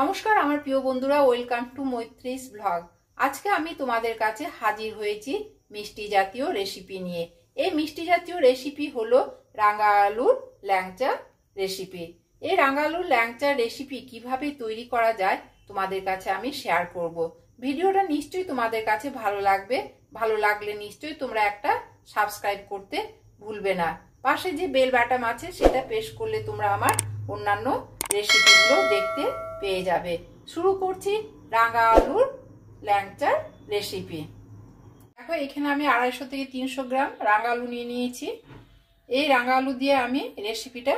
নমস্কার আমার প্রিয় বন্ধুরা, ওয়েলকাম টু মৈত্রীস ব্লগ। আজকে আমি তোমাদের কাছে হাজির হয়েছি মিষ্টি জাতীয় রেসিপি নিয়ে। এই মিষ্টি জাতীয় রেসিপি হলো রাঙা আলুর ল্যাংচা রেসিপি। এই রাঙা আলুর ল্যাংচা রেসিপি কিভাবে তৈরি করা যায় তোমাদের কাছে আমি শেয়ার করব। ভিডিওটা নিশ্চয়ই তোমাদের কাছে ভালো লাগবে। ভালো লাগলে নিশ্চয়ই তোমরা একটা সাবস্ক্রাইব করতে ভুলবে না। পাশে যে বেল বাটন আছে সেটা প্রেস করলে তোমরা আমার অন্যান্য রেসিপিগুলো দেখতে পেয়ে যাবে। শুরু করছি রাঙা আলুর ল্যাংচার রেসিপি। দেখো এখানে আমি 250 থেকে 300 গ্রাম রাঙা আলু নিয়ে নিয়েছি। এই রাঙা আলু দিয়ে আমি রেসিপিটা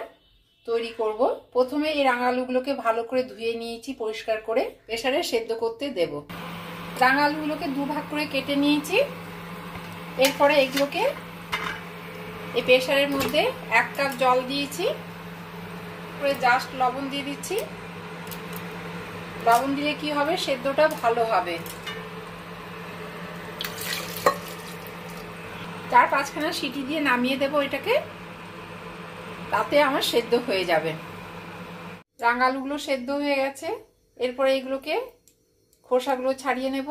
তৈরি করব। প্রথমে এই রাঙা আলুগুলোকে ভালো করে ধুয়ে নিয়েছি, পরিষ্কার করে প্রেসারে সেদ্ধ করতে দেব। রাঙা আলুগুলোকে দুভাগ করে কেটে নিয়েছি। এরপরে এগুলোকে এই প্রেসারের মধ্যে 1 কাপ জল দিয়েছি, করে জাস্ট লবণ দিয়ে দিচ্ছি। লবণ দিলে কি হবে, সেদ্ধটা ভালো হবে। 4-5খানা সিটি দিয়ে নামিয়ে দেব এটাকে, তাতে আমার সেদ্ধ হয়ে যাবে। রাঙা আলুগুলো সেদ্ধ হয়ে গেছে। এরপরে এগুলোকে খোসাগুলো ছাড়িয়ে নেব।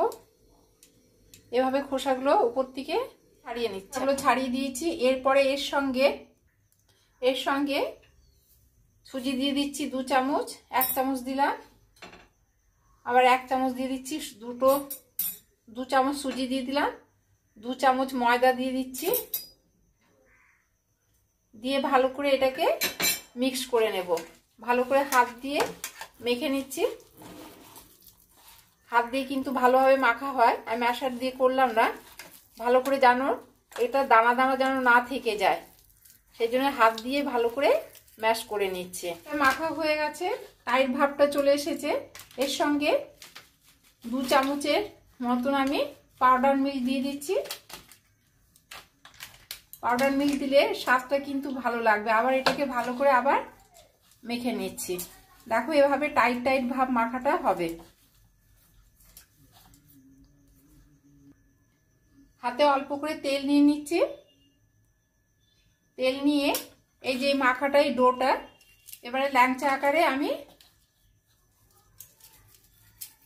এভাবে খোসাগুলো উপর থেকে ছাড়িয়ে নিচ্ছি। এগুলো ছাড়িয়ে দিয়েছি। এরপরে এর সঙ্গে সুজি দিয়ে দিচ্ছি 2 চামচ। 1 চামচ দিলাম, আবার 1 চামচ দিয়ে দিচ্ছি। 2 চামচ সুজি দিয়ে দিলাম। 2 চামচ ময়দা দিয়ে দিচ্ছি। দিয়ে ভালো করে এটাকে মিক্স করে নেব। ভালো করে হাত দিয়ে মেখে নিচ্ছি। হাত দিয়ে কিন্তু ভালোভাবে মাখা হয়, আমি ম্যাশার দিয়ে করলাম না। ভালো করে জানো এটা দানা দানা যেন না থেকে যায়, সেই জন্য হাত দিয়ে ভালো করে ম্যাশ করে নিচ্ছে। মাখা হয়ে গেছে, টাইট ভাবটা চলে এসেছে। এর সঙ্গে 2 চামচের মতন আমি পাউডার মিল্ক দিয়ে দিচ্ছি। পাউডার মিল্ক দিলে স্বাদটা কিন্তু ভালো লাগবে। আবার এটাকে ভালো করে আবার মেখে নিচ্ছি। দেখো এভাবে টাইট টাইট ভাব মাখাটা হবে। হাতে অল্প করে তেল নিয়ে নিচ্ছি। তেল নিয়ে এই যে মাখাটা, এই ডোটা এবারে ল্যাংচা আকারে আমি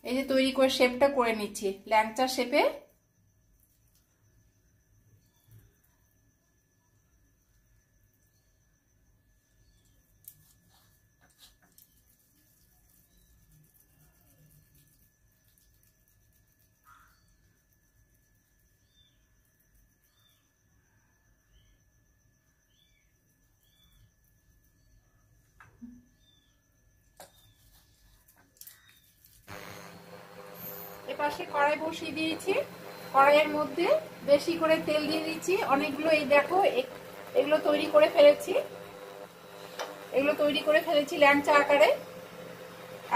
এই যে তৈরি করে শেপটা করে নিচ্ছি ল্যাংচা শেপে। এপাশে কড়াই বসিয়ে দিয়েছি। কড়াইয়ের মধ্যে বেশি করে তেল দিয়ে দিচ্ছি। অনেকগুলো এই দেখো এগুলো তৈরি করে ফেলেছি ল্যাংচা আকারে।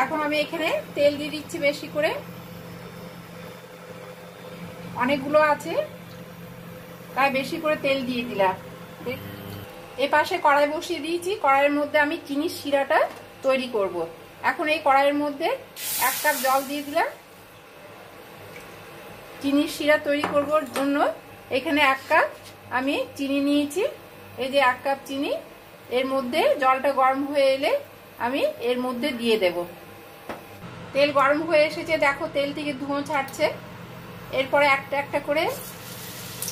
এখন আমি এখানে তেল দিয়ে দিচ্ছি বেশি করে, অনেকগুলো আছে তাই বেশি করে তেল দিয়ে দিলাম। এপাশে কড়াই বসিয়ে দিয়েছি। কড়াইয়ের মধ্যে আমি চিনির শিরাটা তৈরি করব। এখন এই কড়াইয়ের মধ্যে 1 কাপ জল দিয়ে দিলাম। চিনির শিরা তৈরি করবার জন্য এখানে 1 কাপ আমি চিনি নিয়েছি। এই যে 1 কাপ চিনি, এর মধ্যে জলটা গরম হয়ে এলে আমি এর মধ্যে দিয়ে দেব। তেল গরম হয়ে এসেছে, দেখো তেল থেকে ধোঁয়া ছাড়ছে। এরপরে একটা একটা করে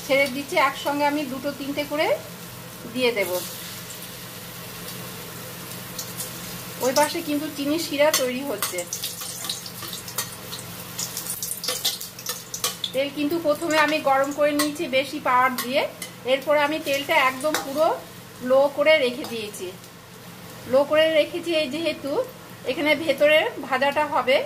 ছেড়ে দিচ্ছি। একসঙ্গে আমি 2-3টে করে দিয়ে দেব। ওই পাশে কিন্তু চিনির শিরা তৈরি হচ্ছে। তেল কিন্তু প্রথমে আমি গরম করে নিয়েছি বেশি পাওয়ার দিয়ে। এরপরে আমি তেলটা একদম পুরো লো করে রেখে দিয়েছি। লো করে রেখেছি এই যেহেতু এখানে ভেতরে ভাজাটা হবে।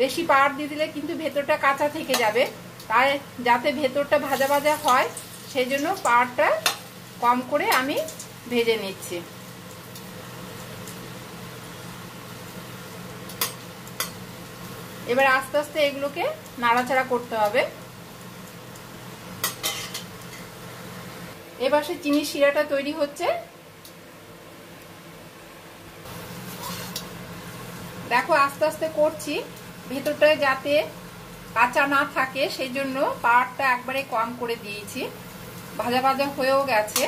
বেশি পাওয়ার দিয়ে দিলে কিন্তু ভেতরটা কাঁচা থেকে যাবে, তাই যাতে ভেতরটা ভাজা ভাজা হয় সেই জন্য পাওয়ারটা কম করে আমি ভেজে নিচ্ছি। এবার আস্তে আস্তে এগুলোকে নাড়াচাড়া করতে হবে। এবার সে চিনির শিরাটা তৈরি হচ্ছে। দেখো আস্তে আস্তে করছি, ভেতরটা যাতে কাঁচা না থাকে সেই জন্য পাওয়ারটা একবারে কম করে দিয়েছি। ভাজা ভাজা হয়েও গেছে।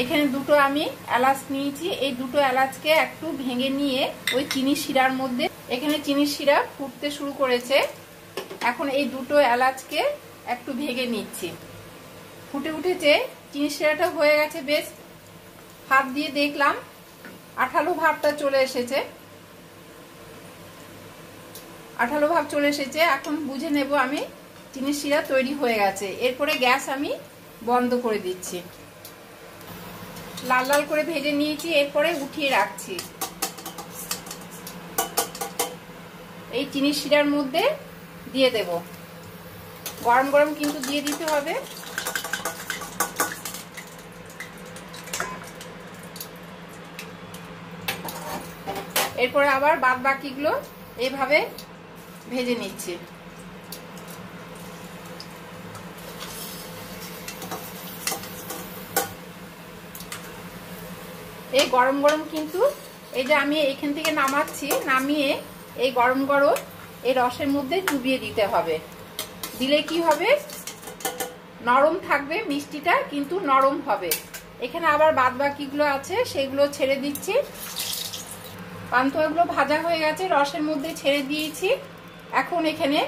এখানে দুটো আমি এলাচ নিয়েছি। এই দুটো এলাচকে একটু ভেঙে নিয়ে ওই চিনি শিরার মধ্যে, এখানে চিনি শিরা ফুটতে শুরু করেছে। এখন এই দুটো এলাচকে একটু ভেঙে নিচ্ছি। ফুটে উঠেছে, চিনি শিরাটা হয়ে গেছে। বেশ হাত দিয়ে দেখলাম আঠালো ভাবটা চলে এসেছে, আঠালো ভাব চলে এসেছে। এখন বুঝে নেব আমি চিনি শিরা তৈরি হয়ে গেছে। এরপরে গ্যাস আমি বন্ধ করে দিচ্ছি। লাল লাল করে ভেজে নিয়েছি, এরপরে উঠিয়ে রাখছি। এই চিনি শিরার মধ্যে দিয়ে দেব। গরম গরম কিন্তু দিয়ে দিতে হবে। এরপরে আবার বাদ বাকিগুলো এইভাবে ভেজে নিচ্ছি। এই গরম গরম কিন্তু এই যে আমি এখান থেকে নামাচ্ছি, নামিয়ে এই গরম গরম এই রসের মধ্যে চুবিয়ে দিতে হবে। দিলে কি হবে, নরম থাকবে মিষ্টিটা, কিন্তু নরম হবে। এখানে আবার বাদ বাকিগুলো আছে, সেগুলো ছেড়ে দিচ্ছি। পান্তুয়াগুলো ভাজা হয়ে গেছে, রসের মধ্যে ছেড়ে দিয়েছি। এখন এখানে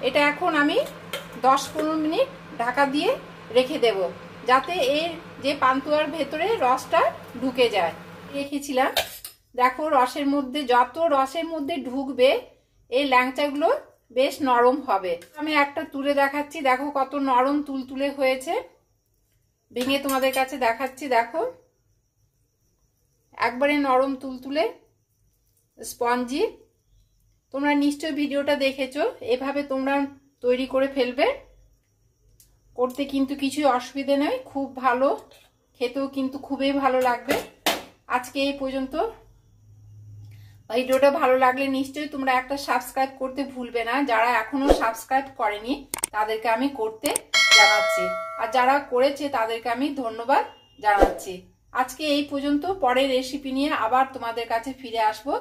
এটা এখন আমি 10-15 মিনিট ঢাকা দিয়ে রেখে দেব, যাতে এর যে পান্তুয়ার ভেতরে রসটা ঢুকে যায়। রেখেছিলাম, দেখো রসের মধ্যে, যত রসের মধ্যে ঢুকবে এই ল্যাংচাগুলো বেশ নরম হবে। আমি একটা তুলে দেখাচ্ছি, দেখো কত নরম তুলতুলে হয়েছে। ভেঙে তোমাদের কাছে দেখাচ্ছি, দেখো একবারে নরম তুলতুলে স্পঞ্জি। তোমরা নিশ্চয়ই ভিডিওটা দেখেছো, এভাবে তোমরা তৈরি করে ফেলবে। করতে কিন্তু কিছুই অসুবিধে নেই, খুব ভালো, খেতেও কিন্তু খুবই ভালো লাগবে। আজকে এই পর্যন্ত। ভিডিওটা ভালো লাগলে নিশ্চয়ই তোমরা একটা সাবস্ক্রাইব করতে ভুলবে না। যারা এখনো সাবস্ক্রাইব করেনি তাদেরকে আমি করতে জানাচ্ছি, আর যারা করেছে তাদেরকে আমি ধন্যবাদ জানাচ্ছি। আজকে এই পর্যন্ত। পরের রেসিপি নিয়ে আবার তোমাদের কাছে ফিরে আসবো।